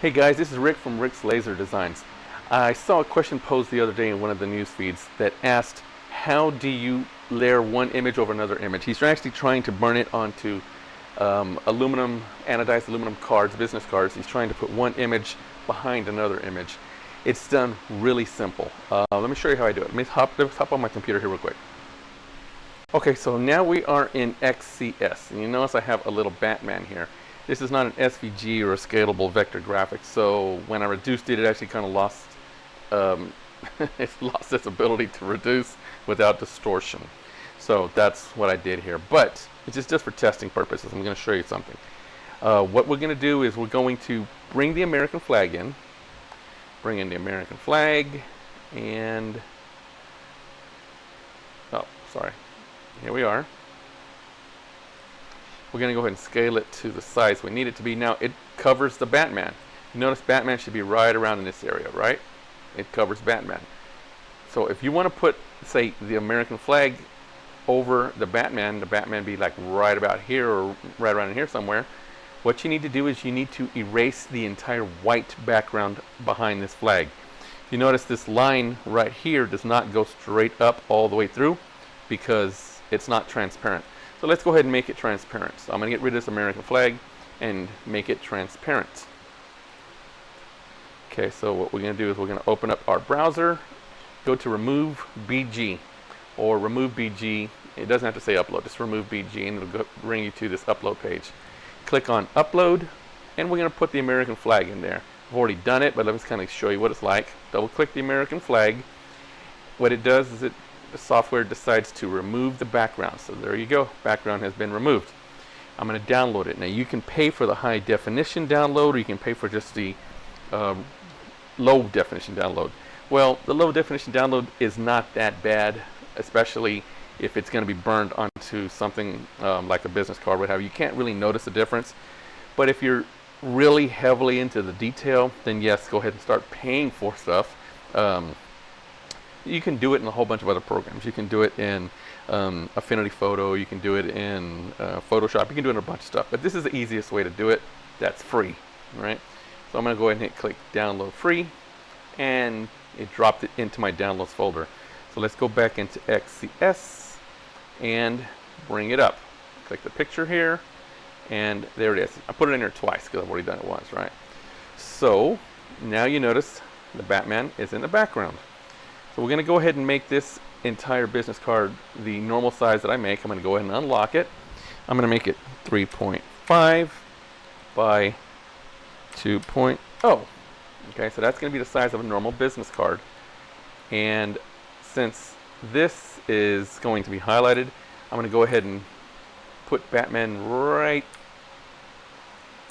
Hey guys, this is Rick from Rick's Laser Designs. I saw a question posed the other day in one of the news feeds that asked, how do you layer one image over another image? He's actually trying to burn it onto anodized aluminum cards, business cards. He's trying to put one image behind another image. It's done really simple. Let me show you how I do it. Let's hop on my computer here real quick. Okay, so now we are in XCS, and you notice I have a little Batman here. This is not an SVG or a scalable vector graphic, so when I reduced it, it actually kind of lost it's lost its ability to reduce without distortion. So that's what I did here, but it's just for testing purposes. I'm going to show you something. What we're going to do is we're going to bring the American flag in, bring in the American flag, and oh, sorry. Here we are. We're going to go ahead and scale it to the size we need it to be. Now it covers the Batman. You notice Batman should be right around in this area, right? It covers Batman. So if you want to put, say, the American flag over the Batman be like right about here or right around in here somewhere, what you need to do is you need to erase the entire white background behind this flag. You notice this line right here does not go straight up all the way through because it's not transparent. So let's go ahead and make it transparent. So I'm going to get rid of this American flag and make it transparent. Okay, so what we're going to do is we're going to open up our browser, go to remove BG or remove BG. It doesn't have to say upload, just remove BG and it'll bring you to this upload page. Click on upload and we're going to put the American flag in there. I've already done it, but let me kind of show you what it's like. Double click the American flag. What it does is the software decides to remove the background. So there you go, background has been removed. I'm going to download it. Now you can pay for the high definition download or you can pay for just the low definition download. Well, the low definition download is not that bad, especially if it's going to be burned onto something like a business card, what have you. You can't really notice the difference. But if you're really heavily into the detail, then yes, go ahead and start paying for stuff. You can do it in a whole bunch of other programs. You can do it in Affinity Photo. You can do it in Photoshop. You can do it in a bunch of stuff. But this is the easiest way to do it. That's free, right? So I'm going to go ahead and click Download Free, and it dropped it into my Downloads folder. So let's go back into XCS and bring it up. Click the picture here, and there it is. I put it in there twice because I've already done it once, right? So now you notice the Batman is in the background. So we're going to go ahead and make this entire business card the normal size that I make. I'm going to go ahead and unlock it. I'm going to make it 3.5 by 2.0. Okay, so that's going to be the size of a normal business card. And since this is going to be highlighted, I'm going to go ahead and put Batman right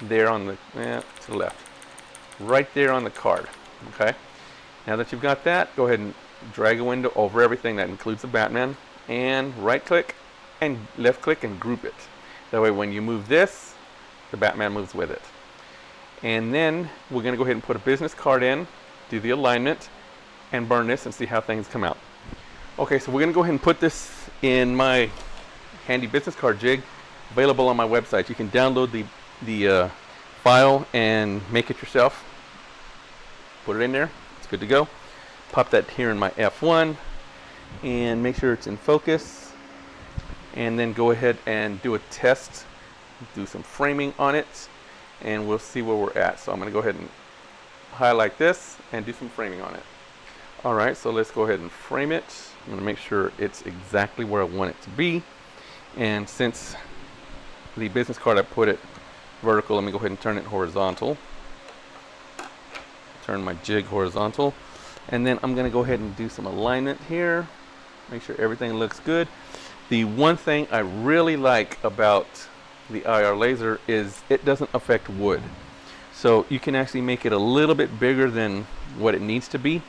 there on the, to the left. Right there on the card. Okay. Now that you've got that, go ahead and drag a window over everything that includes the Batman and right click and left click and group it. That way when you move this, the Batman moves with it. And then we're going to go ahead and put a business card in, do the alignment, and burn this and see how things come out. Okay, so we're going to go ahead and put this in my handy business card jig, available on my website. You can download the file and make it yourself. Put it in there. It's good to go. Pop that here in my F1 and make sure it's in focus, and then go ahead and do a test, do some framing on it, and we'll see where we're at. So I'm going to go ahead and highlight this and do some framing on it. Alright, so let's go ahead and frame it. I'm going to make sure it's exactly where I want it to be, and since the business card I put it vertical, let me go ahead and turn it horizontal. Turn my jig horizontal, and then I'm going to go ahead and do some alignment here, make sure everything looks good. The one thing I really like about the IR laser is it doesn't affect wood, so you can actually make it a little bit bigger than what it needs to be,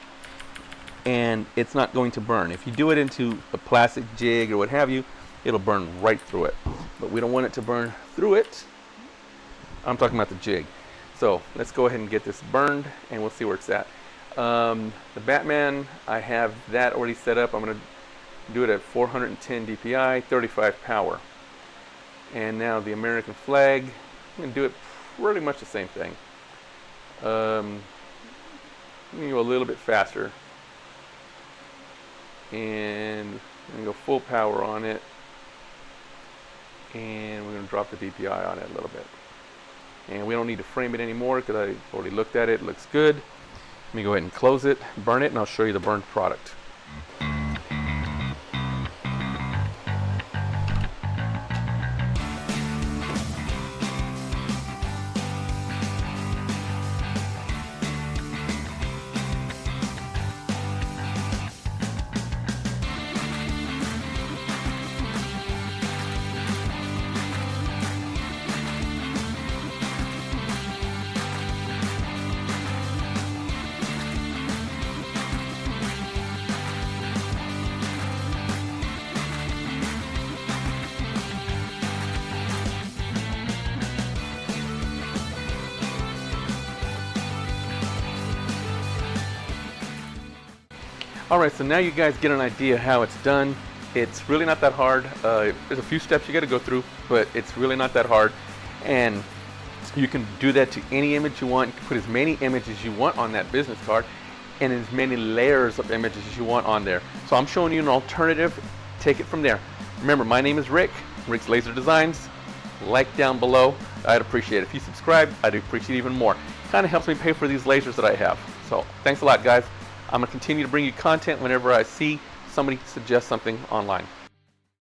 and it's not going to burn. If you do it into a plastic jig or what have you, it'll burn right through it, but we don't want it to burn through it. I'm talking about the jig. So let's go ahead and get this burned and we'll see where it's at. The Batman, I have that already set up. I'm going to do it at 410 DPI, 35 power. And now the American flag, I'm going to do it pretty much the same thing. Let me go a little bit faster, and I'm going to go full power on it, and we're going to drop the DPI on it a little bit. And we don't need to frame it anymore because I already looked at it. It looks good. Let me go ahead and close it, burn it, and I'll show you the burned product. Alright, so now you guys get an idea how it's done. It's really not that hard. There's a few steps you got to go through, but it's really not that hard. And you can do that to any image you want. You can put as many images as you want on that business card and as many layers of images as you want on there. So I'm showing you an alternative. Take it from there. Remember, my name is Rick, Rick's Laser Designs. Like down below. I'd appreciate it. If you subscribe, I'd appreciate it even more. Kind of helps me pay for these lasers that I have. So thanks a lot, guys. I'm going to continue to bring you content whenever I see somebody suggest something online.